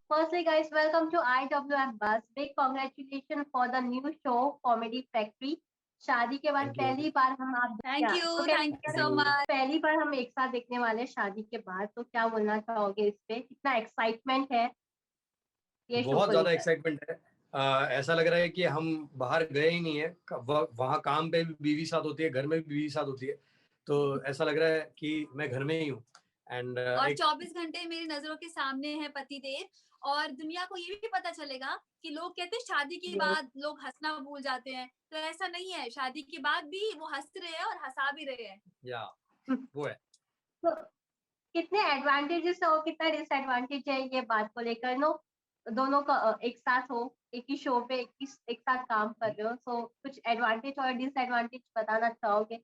Firstly, guys, welcome to IWM Bus. Big congratulations for the new show, Comedy Factory. शादी के बाद Thank you. पहली बार हम आप थैंक यू तो थैंक यू सो मच। पहली बार हम एक साथ देखने वाले हैं शादी के बाद, तो क्या बोलना चाहोगे इस पे? कितना एक्साइटमेंट है ये शो बहुत को ज्यादा लेकर? एक्साइटमेंट है। ऐसा लग रहा है कि हम बाहर गए ही नहीं है। वहाँ काम पे भी बीवी साथ होती है, घर में भी बीवी साथ होती है, तो ऐसा लग रहा है कि मैं घर में ही हूँ। एंड और 24 घंटे मेरी नजरों के सामने है पति देव, और दुनिया को ये भी पता चलेगा कि लोग कहते हैं शादी के बाद लोग हंसना भूल जाते हैं, तो ऐसा नहीं है। शादी के बाद भी वो हंस रहे हैं और हंसा भी रहे हैं। या वो है। तो कितने एडवांटेजेस है और कितना डिसएडवांटेज है ये बात को लेकर? नो, दोनों का एक साथ हो, एक ही शो पे एक साथ काम कर रहे हो, सो कुछ एडवांटेज और डिसएडवांटेज बताना चाहोगे?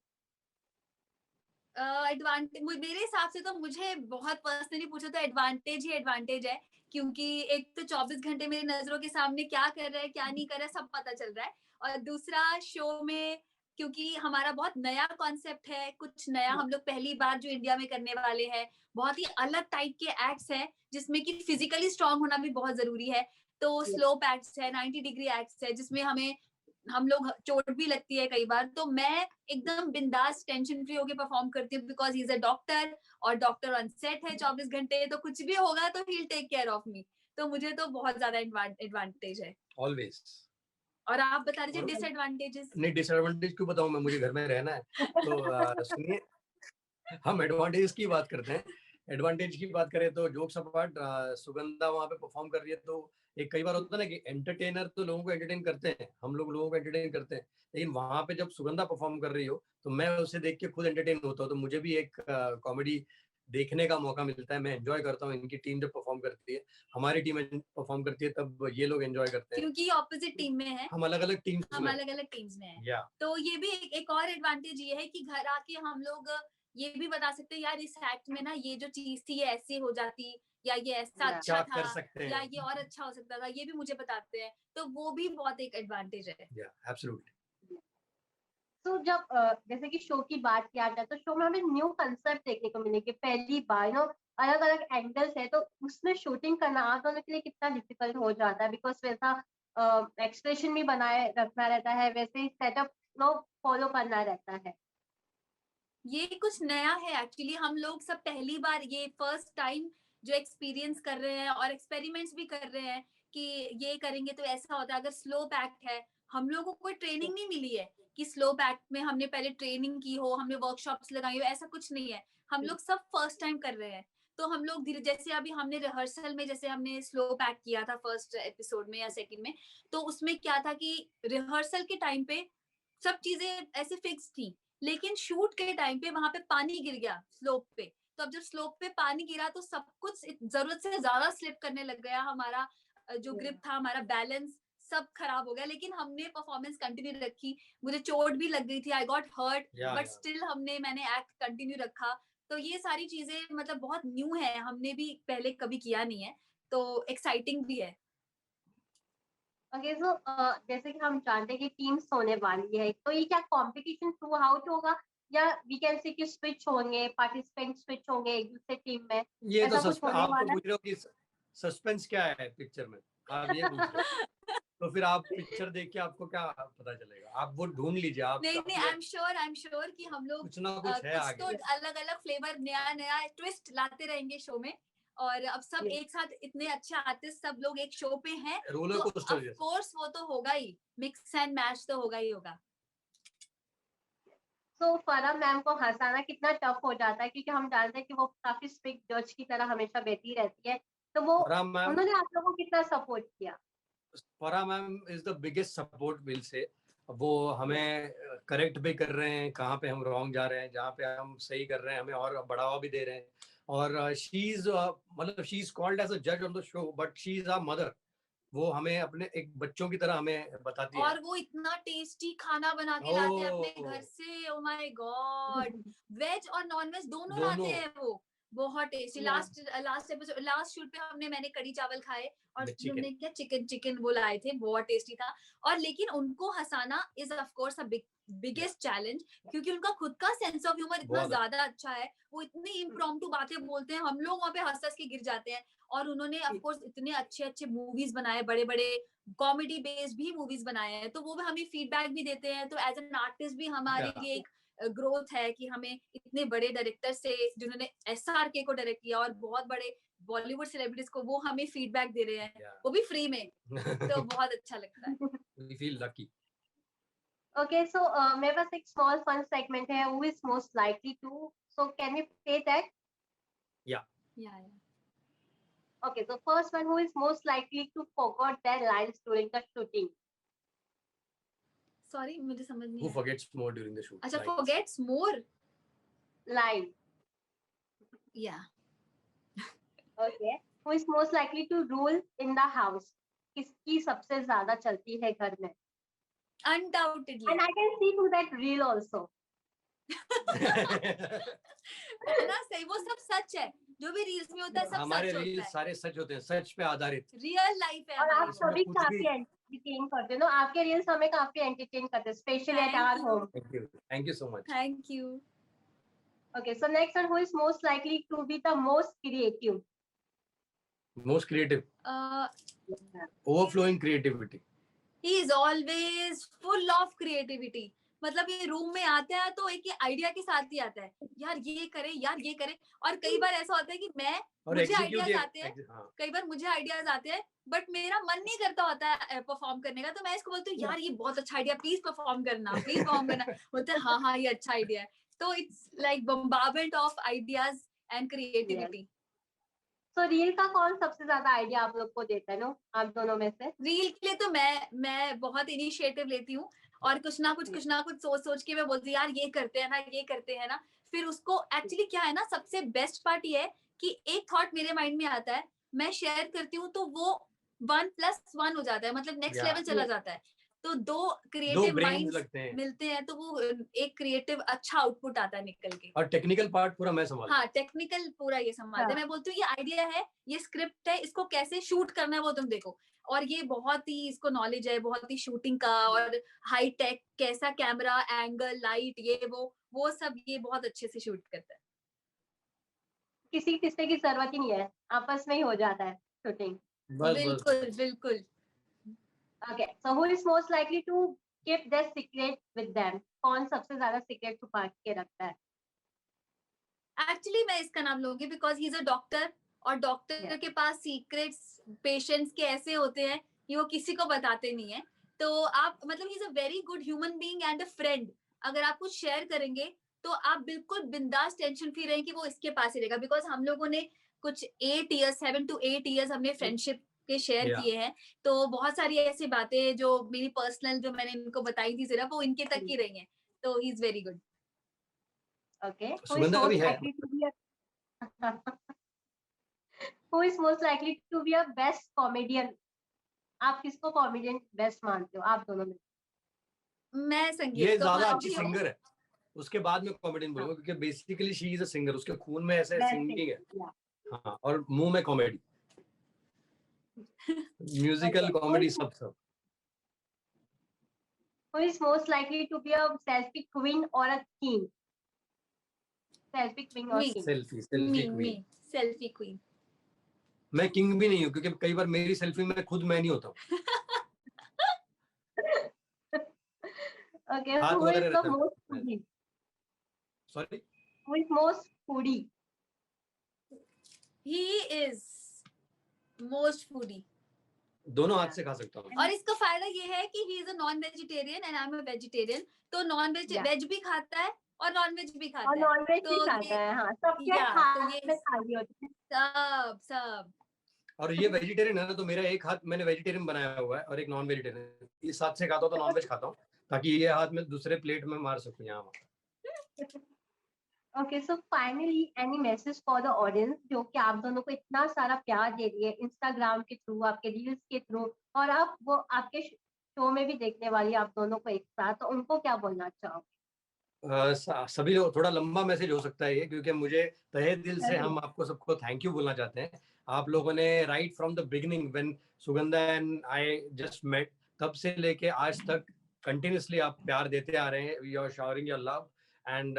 एडवांटेज मेरे हिसाब से तो, मुझे बहुत पर्सनली पूछो तो एडवांटेज ही एडवांटेज है, क्योंकि एक तो 24 घंटे मेरी नजरों के सामने क्या कर रहा है क्या नहीं कर रहा है सब पता चल रहा है, और दूसरा शो में क्योंकि हमारा बहुत नया कॉन्सेप्ट है, कुछ नया हम लोग पहली बार जो इंडिया में करने वाले हैं, बहुत ही अलग टाइप के एक्ट्स है जिसमें कि फिजिकली स्ट्रांग होना भी बहुत जरूरी है। तो स्लोप एक्ट्स है, 90 डिग्री एक्ट्स है, जिसमें हम लोग चोट भी लगती है कई बार, तो मैं एकदम बिंदास टेंशन फ्री होके परफॉर्म करती हूँ, because he is a doctor, और डॉक्टर ऑन सेट है 24 घंटे, तो कुछ भी होगा तो he will take care of me. तो मुझे तो बहुत ज्यादा एडवांटेज है। ऑलवेज। और आप बता दीजिए डिसएडवांटेजेस। नहीं, डिसएडवांटेज क्यों बताऊं मैं, मुझे घर में रहना है। तो सुनिए, हम एडवांटेज की बात करते हैं। एडवांटेज की बात करें तो जोक्स अपार्ट, सुगंधा वहां पे परफॉर्म कर रही है, तो एक कई बार होता है ना कि एंटरटेनर तो लोगों को एंटरटेन करते हैं, हम लोग लोगों को एंटरटेन करते हैं, लेकिन वहां पे जब सुगंधा परफॉर्म कर रही हो तो मैं उसे देख के खुद एंटरटेन होता हूँ, तो मुझे भी एक कॉमेडी देखने का मौका मिलता है। मैं एंजॉय करता हूँ इनकी टीम जब परफॉर्म करती है, हमारी टीम परफॉर्म करती है, तब ये लोग एंजॉय करते हैं, क्योंकि ऑपोजिट टीम में है, हम अलग अलग टीम्स में है। तो ये भी एक और एडवांटेज ये है कि घर आके हम लोग ये भी बता सकते हैं, यार इस एक्ट में ना ये जो चीज थी ये ऐसी हो जाती, या ये ऐसा अच्छा था, या ये और अच्छा हो सकता था, ये भी मुझे बताते हैं, तो वो भी बहुत एक एडवांटेज है। एब्सोल्युटली। तो जब जैसे कि शो की बात किया जाए तो शो में हमें न्यू कंसेप्ट देखने को मिलेगी पहली बार, अलग अलग एंगल्स है, तो उसमें शूटिंग करना आप दोनों के लिए कितना डिफिकल्ट हो जाता है? बिकॉज वैसा एक्सप्रेशन भी बनाए रखना रहता है, वैसे ही सेटअप फॉलो करना रहता है। ये कुछ नया है एक्चुअली, हम लोग सब पहली बार ये फर्स्ट टाइम जो एक्सपीरियंस कर रहे हैं, और एक्सपेरिमेंट्स भी कर रहे हैं कि ये करेंगे तो ऐसा होता है। अगर स्लो एक्ट है, हम लोगों को कोई ट्रेनिंग नहीं मिली है कि स्लो एक्ट में हमने पहले ट्रेनिंग की हो, हमने वर्कशॉप्स लगाई हो, ऐसा कुछ नहीं है। हम लोग सब फर्स्ट टाइम कर रहे हैं, तो हम लोग धीरे, जैसे अभी हमने रिहर्सल में जैसे हमने स्लो एक्ट किया था फर्स्ट एपिसोड में या सेकंड में, तो उसमें क्या था कि रिहर्सल के टाइम पे सब चीजें ऐसे फिक्स थी, लेकिन शूट के टाइम पे वहां पे पानी गिर गया स्लोप पे, तो अब जब स्लोप पे पानी गिरा तो सब कुछ जरूरत से ज्यादा स्लिप करने लग गया, हमारा जो ग्रिप था, हमारा बैलेंस सब खराब हो गया, लेकिन हमने परफॉर्मेंस कंटिन्यू रखी। मुझे चोट भी लग गई थी, I got hurt, but still मैंने एक्ट कंटिन्यू रखा। तो ये सारी चीजें मतलब बहुत न्यू है, हमने भी पहले कभी किया नहीं है, तो एक्साइटिंग भी है। ओके, सो जैसे कि हम जानते हैं कि टीम्स होने वाली है, तो ये क्या कंपटीशन थ्रू आउट होगा, या वी कैन से कि स्विच होंगे, पार्टिसिपेंट स्विच होंगे एक दूसरे टीम में? ये तो ऐसा कुछ होने आप तो वाला पूछ रहे हो कि सस्पेंस क्या है पिक्चर में, आप ये पूछ रहे हो। तो फिर आप पिक्चर देख के आपको क्या पता चलेगा, आप वो ढूंढ लीजिए। आप नहीं, आई एम श्योर कि हम लोग कुछ ना कुछ है आगे, तो अलग अलग फ्लेवर, नया नया ट्विस्ट लाते रहेंगे शो में, और अब सब एक साथ इतने अच्छे आर्टिस्ट सब लोग एक शो पे हैं, रोलर तो कोस्टर ऑफ कोर्स वो तो होगा ही, मिक्स एंड मैच तो होगा ही होगा। तो फरा मैम को हंसाना कितना टफ हो जाता है, क्योंकि हम जानते हैं कि वो काफी स्ट्रिक्ट जज की तरह हमेशा बैठी रहती है, तो वो उन्होंने आप लोगों को कितना सपोर्ट किया? फरा ma'am is the biggest support will say. वो हमें करेक्ट भी कर रहे हैं, कहाँ पे हम रॉन्ग जा रहे हैं, जहाँ पे हम सही कर रहे हैं हमें और बढ़ावा भी दे रहे हैं। और शी इज मतलब she is called as a जज on the show, but she is our mother. वो हमें अपने एक बच्चों की तरह हमें बताती है, और वो इतना टेस्टी खाना बना के लाते हैं अपने घर से, ओ माय गॉड, वेज और नॉन वेज दोनों लाते हैं वो, बहुत टेस्टी। लास्ट शूट पे मैंने कढ़ी चावल खाए, और हमने क्या चिकन वो लाए थे, बहुत टेस्टी था। और लेकिन उनको हंसाना is of course a biggest challenge, क्योंकि उनका खुद का सेंस ऑफ ह्यूमर इतना ज्यादा अच्छा है, वो इतनी इम्प्रॉम्प्टू बातें बोलते हैं, हम लोग वहां पे हंस हंस के गिर जाते हैं, और उन्होंने ऑफ कोर्स इतने अच्छे अच्छे मूवीज बनाए, बड़े बड़े कॉमेडी बेस्ड भी मूवीज बनाए हैं, तो वो भी हमें फीडबैक भी देते हैं। तो एज एन आर्टिस्ट भी हमारे लिए एक ग्रोथ है कि हमें इतने बड़े डायरेक्टर से, जिन्होंने SRK को डायरेक्ट किया और बहुत बड़े बॉलीवुड सेलिब्रिटीज को, वो हमें फीडबैक दे रहे हैं, वो भी फ्री में, तो बहुत अच्छा लगता है। We feel lucky. Okay, so मेरे पास एक small fun segment है, who is most likely to, so can we play that? Yeah. Okay, so first one, who is most likely to forgot their lines during the shooting? Sorry, मुझे समझ नहीं Who आया। forgets more during the shoot? अच्छा, Lines. forgets more. Line. Yeah. Okay. Who is most likely to rule in the house? किसकी सबसे ज्यादा चलती है घर में? Undoubtedly. And I can see through that reel also. है ना, सही, वो सब सच है, जो भी रील्स में होता है सब हमारे सच रील होता है, सारे सच होते हैं, सच पे आधारित। रियल लाइफ है और आप हमारी वो। सभी कुछ भी- काफी एंटरटेन करते हो ना, आपके रील्स हमें काफी एंटरटेन करते हैं, especially at Thank our you. Home. Thank you so much. Thank you. Okay, so next one, who is most likely to be the most creative? Most creative, overflowing creativity. He is always full of creativity. मतलब ये room में आता है तो एक idea के साथ ही आता है, यार ये करे, यार ये करे। और कई बार ऐसा होता है कि और मुझे execute आइडियाज आते हैं, हाँ, कई बार मुझे आइडियाज आते हैं, बट मेरा मन नहीं करता होता है परफॉर्म करने का, तो मैं इसको बोलती हूँ यार ये बहुत अच्छा आइडिया, प्लीज परफॉर्म करना, प्लीज परफॉर्म करना। बोलते हैं हाँ हाँ ये अच्छा आइडिया है। तो it's like bombardment of ideas and creativity. तो रील का कौन सबसे ज्यादा आइडिया आप लोग को देता है, नो, आप दोनों में से? रील के लिए तो मैं बहुत इनिशिएटिव लेती हूँ, और कुछ ना कुछ सोच सोच के मैं बोलती हूँ यार ये करते हैं ना, ये करते हैं ना। फिर उसको एक्चुअली क्या है ना, सबसे बेस्ट पार्ट ये है कि एक थॉट मेरे माइंड में आता है, मैं शेयर करती हूँ, तो वो 1+1 हो जाता है, मतलब नेक्स्ट लेवल चला जाता है। तो दो क्रिएटिव माइंड्स मिलते हैं, तो वो एक क्रिएटिव अच्छा आउटपुट आता है निकल के। और टेक्निकल पार्ट पूरा मैं संभालता हूँ। हाँ, टेक्निकल पूरा ये संभालते हैं। मैं बोलती हूँ ये आइडिया है, ये स्क्रिप्ट है, इसको कैसे शूट करना है वो तुम देखो। और ये बहुत ही इसको नॉलेज है, बहुत ही शूटिंग का, और हाई टेक, कैसा कैमरा एंगल, लाइट, ये वो सब ये बहुत अच्छे से शूट करता है। किसी किसी की जरूरत ही नहीं है, आपस में ही हो जाता है शूटिंग। बिल्कुल बिल्कुल। Okay, so who is most likely to keep their secret with them? कौन सबसे ज्यादा सीक्रेट छुपा के रखता है? एक्चुअली मैं इसका नाम लूंगी because he is a doctor, और डॉक्टर के पास सीक्रेट्स पेशेंट्स के ऐसे होते हैं कि वो किसी को बताते नहीं है। तो आप मतलब ही is a very good human being and a friend. अगर आप कुछ शेयर करेंगे तो आप बिल्कुल बिंदास, टेंशन फ्री रहें कि वो इसके पास ही रहेगा। बिकॉज हम लोगों ने कुछ 7 to 8 years हमने फ्रेंडशिप के शेयर किए हैं, तो बहुत सारी ऐसी बातें जो मेरी पर्सनल, जो मैंने इनको बताई थी सिर्फ, वो इनके तक ही रही हैं। तो he is very good. Okay, Sugandha भी है। who is most likely to be a best comedian? आप किसको कॉमेडियन बेस्ट मानते हो आप दोनों में? मैं संगीत ये को ज्यादा मानती अच्छी हूँ। सिंगर है, उसके बाद में कॉमेडियन बोलूंगा, क्योंकि basically she is a singer, उसके खून में ऐसे सिंगिंग है। हाँ, और मुंह में कॉमेडी, म्यूजिकल कॉमेडी सब। Who is most likely to be a selfie queen or a king? Selfie queen or Me. king? Selfie queen. Selfie queen. मैं किंग भी नहीं हूँ, क्योंकि कई बार मेरी सेल्फी में खुद मैं नहीं होता हूँ। Okay, who is the most foodie? Sorry? Who is most foodie? He is most foodie. दोनों हाथ से खा सकता हूँ। और इसका फायदा ये है कि he is a non-vegetarian and I'm a vegetarian, तो वेज भी खाता है और नॉन वेज भी खाता है। और नॉन वेज भी खाता है, हाँ, सबके हाथ में खाली होती है। सब। और ये वेजिटेरियन है ना, तो मेरा एक हाथ मैंने वेजिटेरियन बनाया हुआ है और एक नॉन वेजिटेरियन। इस हाथ से खाता हूँ तो नॉन वेज खाता हूँ, ताकि ये हाथ में दूसरे प्लेट में मार सकूँ यहाँ। Okay, so finally, any message for the audience जो कि आप दोनों को इतना सारा प्यार दे रही है इंस्टाग्राम के थ्रू, आपके रील्स के थ्रू, और आप वो आपके शो में भी देखने वाली आप दोनों को एक साथ, तो उनको क्या बोलना चाहोगे? सभी लोग, थोड़ा लंबा मैसेज हो सकता है ये, क्योंकि मुझे तहे दिल से हम आपको सबको थैंक यू बोलना चाहते हैं। आप लोगों ने right from the beginning when Sugandha and I just met, तब से लेके आज तक कंटिन्यूसली आप प्यार देते आ रहे हैं। We are showering your love and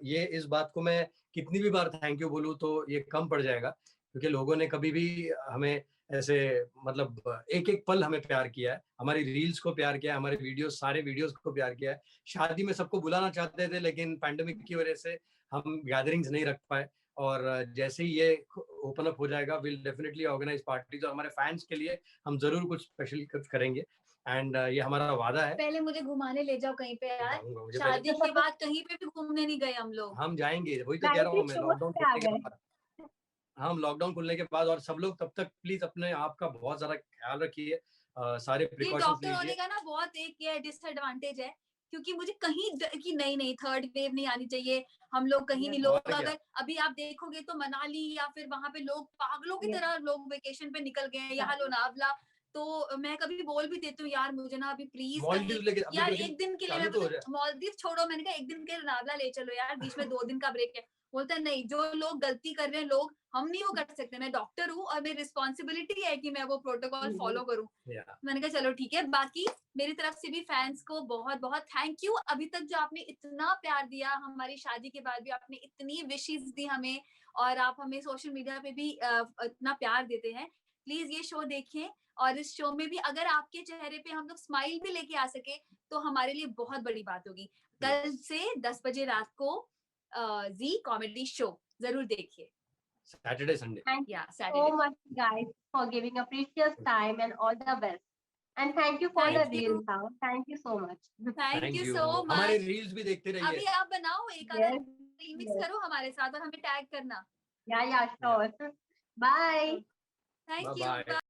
ये इस बात को मैं कितनी भी बार थैंक यू बोलूँ तो ये कम पड़ जाएगा, क्योंकि लोगों ने कभी भी हमें ऐसे मतलब एक एक पल हमें प्यार किया है, हमारी रील्स को प्यार किया है, हमारे वीडियोस, सारे वीडियोस को प्यार किया है। शादी में सबको बुलाना चाहते थे, लेकिन पैंडेमिक की वजह से हम गैदरिंग्स नहीं रख पाए। और जैसे ही ये ओपन अप हो जाएगा, विल डेफिनेटली ऑर्गेनाइज पार्टीज, और हमारे फैंस के लिए हम जरूर कुछ स्पेशल कुछ करेंगे। एंड ये हमारा वादा है। पहले मुझे घुमाने ले जाओ कहीं पे यार, जाऊंगा, मुझे शादी के बाद कहीं पे भी घूमने नहीं गए हम लोग। हम जाएंगे, वही तो कह रहा गायत्री हूँ मैं, शोज लॉकडाउन पे आ खुलने के गए। बाद। हम लॉकडाउन खुलने के बाद, और सब लोग तब तक प्लीज अपने आप का बहुत ज्यादा ख्याल रखिए, सारे ये प्रिकॉशंस डॉक्टर होने लीजिए। का ना बहुत एक ये डिसएडवांटेज है, क्योंकि मुझे कहीं कि नहीं थर्ड वेव नहीं आनी चाहिए, हम लोग कहीं नहीं, और लोग क्या, अगर अभी आप देखोगे तो मनाली या फिर वहां पे लोग पागलों की Yes. तरह लोग वेकेशन पे निकल गए हैं, यहाँ लोनावला। तो मैं कभी बोल भी देती हूँ यार मुझे ना अभी प्लीज कहीं, मालदीव लेके अभी यार तो लेकिन एक दिन के लिए चालू मैं तो हो जाए। मालदीव छोड़ो, मैंने कहा एक दिन के लिए लोनावला ले चलो यार, बीच में 2 दिन का ब्रेक है। बोलता है नहीं, जो लोग गलती कर रहे हैं लोग, हम नहीं वो कर सकते, मैं डॉक्टर हूँ और मेरी रिस्पॉन्सिबिलिटी है कि मैं वो प्रोटोकॉल फॉलो करूँ। Yeah. मैंने कहा चलो ठीक है। बाकी मेरी तरफ से भी फैंस को बहुत बहुत थैंक यू, अभी तक जो आपने इतना प्यार दिया, हमारी शादी के बाद भी आपने इतनी विशेस दी हमें, और आप हमें सोशल मीडिया पे भी इतना प्यार देते हैं। प्लीज ये शो देखें, और इस शो में भी अगर आपके चेहरे पे हम लोग स्माइल भी लेके आ सके तो हमारे लिए बहुत बड़ी बात होगी। कल से 10 बजे रात को जी कॉमेडी शो जरूर देखिए। Saturday, Sunday. Thank या you so Saturday. much, guys, for giving a precious time, and all the best. And thank you for the thank you, real now. Thank you so much. Thank Thank you you. सो हमारे much. Reels भी देखते रहिए। अभी आप बनाओ एक आधा Yes, remix yes. करो हमारे साथ और हमें टैग करना। Yeah, sure. Bye. Thank Bye you. bye.